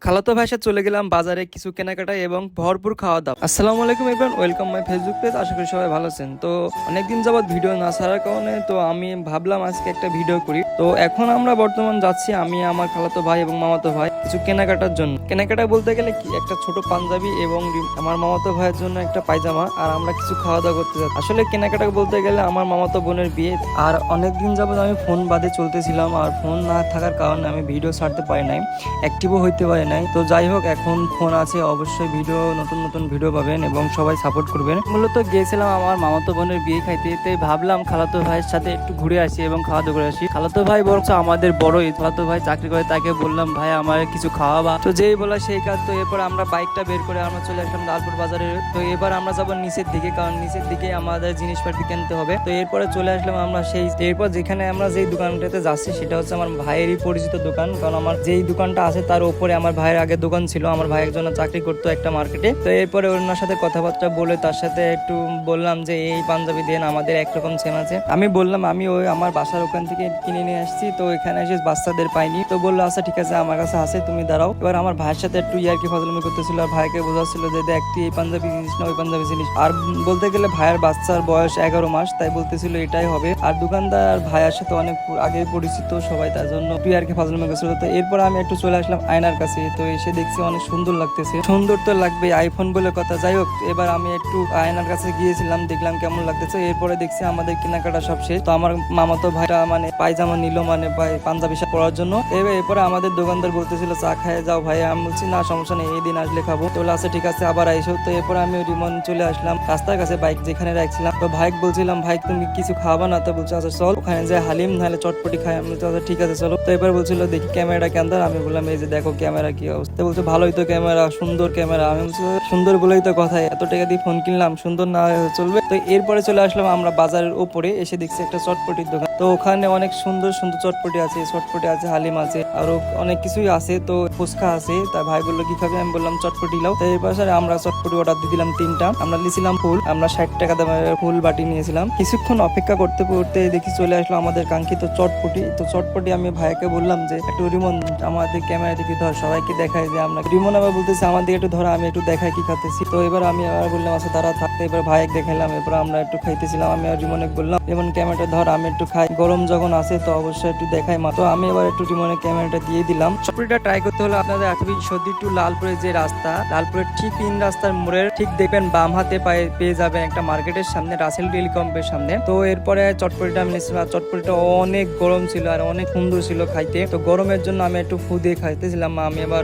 খালাতো ভাইয়ের সাথে চলে গেলাম বাজারে কিছু কেনাকাটা এবং ভরপুর খাওয়া দাওয়া। আসসালামু আলাইকুম everyone, welcome my Facebook page. আশা করি সবাই ভালো আছেন। তো অনেকদিন যাবত ভিডিও না ছাড়ার কারণে তো আমি ভাবলাম আজকে একটা ভিডিও করি। তো এখন আমরা বর্তমান যাচ্ছি আমি, আমার খালাতো ভাই এবং মামাতো ভাই কিছু কেনাকাটার জন্য। কেনাকাটা বলতে গেলে কি, একটা ছোট পাঞ্জাবি এবং আমার মামাতো ভাইয়ের জন্য একটা পায়জামা, আর আমরা কিছু খাওয়া দাওয়া করতে যাচ্ছি। আসলে কেনাকাটা বলতে গেলে আমার মামাতো বোনের বিয়ে, আর অনেকদিন যাবত আমি ফোন বাদে চলতেছিলাম, আর ফোন না থাকার কারণে আমি ভিডিও ছাড়তে পারি নাই, অ্যাক্টিভও হইতে পারি নাই। তো যাই হোক, এখন ফোন আছে, অবশ্যই ভিডিও নতুন নতুন ভিডিও পাবেন এবং সবাই সাপোর্ট করবেন। মূলত গিয়েছিলাম আমার মামাতো বোনের বিয়ে খাইতে, তাই ভাবলাম খালাতো ভাইয়ের সাথে একটু ঘুরে আসি এবং খাওয়া দাওয়া করে আসি। খালাতো ভাই বরঞ্চ আমাদের বড়ই, খালাতো ভাই চাকরি করে, তাকে বললাম ভাই আমার কিছু খাওয়াবা, তো যেই বলা সেই কাজ। তো এরপর আমরা বাইকটা বের করে আমরা চলে আসলাম লালপুর বাজারে। তো এবার আমরা যাবো নিচের দিকে, কারণ নিচের দিকে আমাদের জিনিসপাতি কিনতে হবে। তো এরপরে চলে আসলাম আমরা এরপর যেখানে আমরা যেই দোকানটাতে যাচ্ছি সেটা হচ্ছে আমার ভাইয়েরই পরিচিত দোকান, কারণ আমার যেই দোকানটা আছে তার উপরে আমার ভাইয়ের আগে দোকান ছিল। আমার ভাই একজন চাকরি করতো একটা মার্কেটে। তো এরপরে ওনার সাথে কথাবার্তা বলে তার সাথে একটু বললাম যে এই পাঞ্জাবি দেন, আমাদের একরকম সেম আছে। আমি বললাম আমি ওই আমার বাসার ওখান থেকে কিনে নিয়ে আসছি, তো এখানে এসে বাচ্চাদের পাইনি। তো বললো আচ্ছা ঠিক আছে, আমার কাছে আছে, তুমি দাঁড়াও। এবার আমার ভাইয়ের সাথে একটু ইয়ার্কি ফাজলামি করতেছিল, আর ভাইকে বোঝাচ্ছিল যে দেখ তুই এই পাঞ্জাবি জিনিস না ওই পাঞ্জাবি জিনিস। আর বলতে গেলে ভাইয়ের বাচ্চার বয়স 11 মাস, তাই বলতেছিল এটাই হবে। আর দোকানদার ভাইয়ের সাথে অনেক আগে পরিচিত সবাই, তার জন্য একটু ইয়ার্কি ফাজলামি করছিল। তো এরপর আমি একটু চলে আসলাম আয়নার কাছে। তো এসে দেখছি অনেক সুন্দর লাগতেছে, সুন্দর তো লাগবে, আইফোন বলে কথা। যাই হোক, এবার আমি একটু আয়নার কাছে গিয়েছিলাম, দেখলাম কেমন লাগতেছে। এরপরে দেখছি আমাদের কেনাকাটা সব শেষ। তো আমার মামাতো ভাইটা মানে পায়জামা নিল, মানে পাঞ্জাবি শার্ট পরার জন্য। এরপরে আমাদের দোকানদার বলতেছিল চা খায় যাও ভাই। আমি বলছি না সমস্যা নেই, এই দিন আসলে খাবো। তো আছে ঠিক আছে, আবার আইসো। তো এরপর আমি রিমন চলে আসলাম রাস্তার কাছে, বাইক যেখানে রাখছিলাম। তো ভাইক বলছিলাম ভাই তুমি কিছু খাওয়া না? তো বলছে আচ্ছা চল ওখানে যে হালিম নাহলে চটপটি খাই। আমি বলছি আচ্ছা ঠিক আছে চলো। তো এবার বলছিল দেখি ক্যামেরাটা কেন। আমি বললাম এই যে দেখো ক্যামেরা কি অবস্থা। বলছে ভালোই তো ক্যামেরা, সুন্দর ক্যামেরা। আমি বলছি সুন্দর বলেই তো কথা, এত টাকা দিয়ে ফোন কিনলাম, সুন্দর না চলবে? তো এরপরে চলে আসলাম আমরা বাজারের উপরে, এসে দেখছি একটা চটপটির দোকান। তো ওখানে অনেক সুন্দর সুন্দর চটপটি আছে, চটপটি আছে, হালিম আছে, আরো অনেক কিছুই আছে। তো ফুচকা আছে। তাই ভাই বললো কি খাবে? আমি বললাম চটপটি লাও। তো এরপর আমরা চটপটি অর্ডার দিয়ে দিলাম 3টা। আমরা নিয়েছিলাম ফুল, আমরা 60 টাকা দামের ফুল বাটি নিয়েছিলাম। কিছুক্ষণ অপেক্ষা করতে করতে দেখি চলে আসলো আমাদের কাঙ্ক্ষিত চটপটি। তো চটপটি আমি ভাইকে বললাম যে একটু রিমন আমাদের ক্যামেরা দিকে ধর, সবাইকে দেখাই যে আমরা। রিমন আবার বলতেছে আমার দিকে একটু ধর, আমি একটু দেখাই কি খাতেছি। তো এবার আমি আবার বললাম আচ্ছা তারা থাকতে। এবার ভাইক দেখাইলাম, এরপর আমরা একটু খাইতেছিলাম। আমি আর রিমনে বললাম রিমন ক্যামেরাটা ধর, আমি একটু খাই, গরম যখন আছে তো অবশ্যই একটু দেখাই মা। তো আমি এবার একটু রিমনের ক্যামেরাটা দিয়ে দিলাম। চটপটিটা ট্রাই করতে হলে আপনাদের আসবে সর্দি টু লালপুরের যে রাস্তা, লালপুরের ঠিক 3 রাস্তার মোড়ের ঠিক দেখবেন বাম হাতে পেয়ে যাবেন একটা মার্কেটের সামনে, রাসেল টেলিকমের সামনে। তো এরপরে চটপটিটা আমি নিয়েছিলাম, আর চটপটিটা অনেক গরম ছিল আর অনেক সুন্দর ছিল খাইতে। তো গরমের জন্য আমি একটু ফু দিয়ে খাইতেছিলাম। আমি এবার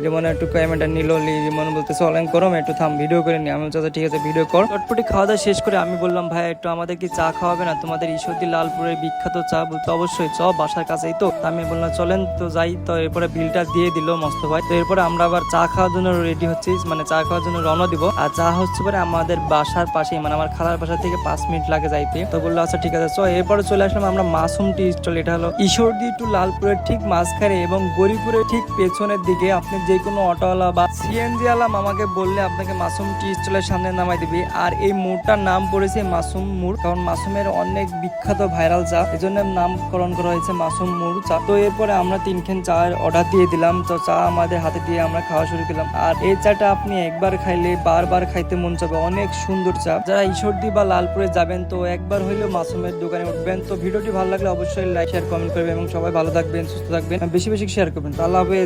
রিমনে একটু ক্যামেরাটা নিল, রিমন বলতেছে অনেক গরম, একটু থাম ভিডিও করে নি। আমি বলছি ঠিক আছে ভিডিও কর। চটপটি খাওয়া দাওয়া শেষ করে আমি বললাম ভাই একটু আমাদের কি চা খাওয়াবে না? তোমাদের ঈশ্বরদী লালপুরের বিখ্যাত চা। বলতে অবশ্যই চ, বাসার কাছেই তো। আমি বললাম চলেন তো যাই। তো এরপরে বিলটা দিয়ে দিল মস্ত ভাই। তো এরপরে আমরা আবার চা খাওয়ার জন্য রেডি হচ্ছি, মানে চা খাওয়ার জন্য রওনা দিব। আর চা হচ্ছে পরে আমাদের বাসার পাশেই, মানে আমার খালার বাসা থেকে 5 মিনিট লাগে যাইতে। তো বললো আচ্ছা ঠিক আছে। এরপরে চলে আসলাম আমরা মাসুম টি স্টল। এটা হলো ঈশ্বরদী টু লালপুরের ঠিক মাঝখানে এবং গরিপুরের ঠিক পেছনের দিকে। আপনি যে কোনো অটোওয়ালা বা সিএনজি আলা মামাকে বললে আপনাকে মাসুম টি স্টলের সামনে নামাই দিবে। আর এই মোড়টার নাম পড়েছে মাসুম মোড়, কারণ মাসুমের অনেক বিখ্যাত ভাইরাল চা, এই জন্য নামকরণ করা হয়েছে মাসুম মোড় চা। তো এরপরে আমরা 3 খান চায়ের অর্ডার দিয়ে দিলাম। তো চা আমাদের হাতে দিয়ে আমরা খাওয়া শুরু করলাম। আর এই চাটা আপনি একবার খাইলে বারবার খাইতে মন চাবে, অনেক সুন্দর চা। যারা ঈশ্বরদী বা লালপুরে যাবেন তো একবার হইলেও মাসুমের দোকানে উঠবেন। তো ভিডিওটি ভালো লাগলে অবশ্যই লাইক শেয়ার কমেন্ট করবেন এবং সবাই ভালো থাকবেন, সুস্থ থাকবেন, বেশি বেশি শেয়ার করবেন। আল্লাহ হাফেজ।